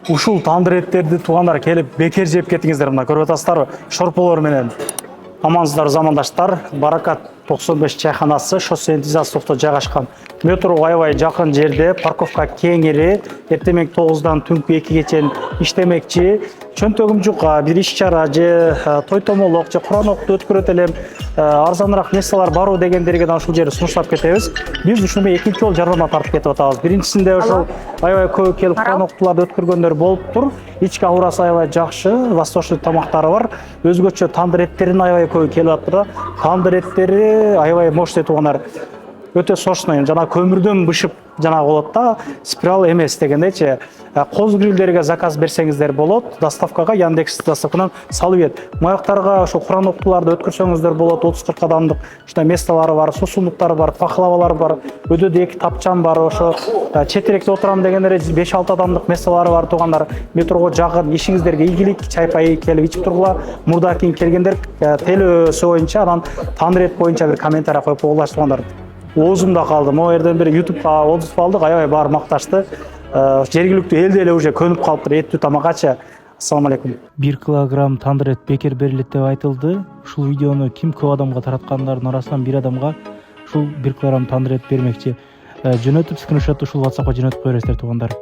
Ушул тандыр эттерди туугандар келип бекер жеп кеттиңиздер. Мына көрүп атасыздарбы? Шорполор менен. Амансыздар замандаштар. Баракат 95 чайханасы шоссе интизамдуулукта жайгашкан. Метрого аябай жакын жерде, парковка кеңири, эртең 9-дан түнкү 2-ге чейин иштемекчи. Чөнтөгүм жук, бир иш-чара же той томолок же Куран окутуу өткөрөт элем, арзаныраак нерселер барбы дегендерге да ушул жерде сунуштап кетебиз. Биз ушуну экинчи жолу жарнама тартып кетип атабыз. Биринчисинде ошол аябай көп келип Куран окутууларды өткөргөндөр болуптур. Ички аурасы аябай жакшы, восточный тамактары бар. Өзгөчө тандыр эттерин аябай көп келип атат. Тандыр эттери аябай мощный туугандар. Өтө сочный, жана көмүрдөн бышып жана болот да, спирал эмес дегендейчи. Коз грилдерге заказ берсеңиздер болот, доставкага Яндекс доставкадан салып берет. Маяктарга ошо Куран окутууларды өткөрсөңүздөр болот, 30-40 адамдык ушундай месталары бар, сусундуктары бар, пахлавалар бар, өдөдө 2 тапчан бар, ошо четиректе отурам дегендер 5-6 адамдык месталары бар туугандар. Метрого жакын, ишиңиздерге ийгилик, чай-пай келип ичип тургула. Мурда кийин келгендер телөөсү боюнча, анан тандыр эт боюнча бир комментарий коюп койгулачы туугандар. Оозумда калды. Могу жерден бир YouTube'га отзыв алдык, аябай баары макташты. Жергиликтүү эл деле уже көнүп калыптыр эттүү тамакачы. Ассаламу алейкум. 1 килограмм тандыр эт бекер берилет деп айтылды. Ушул видеону ким көп адамга тараткандардын арасынан бир адамга ушул 1 килограмм тандыр эт бермекчи. Жөнөтүп скриншотты ушул WhatsAppка жөнөтүп коерсиздер туугандар.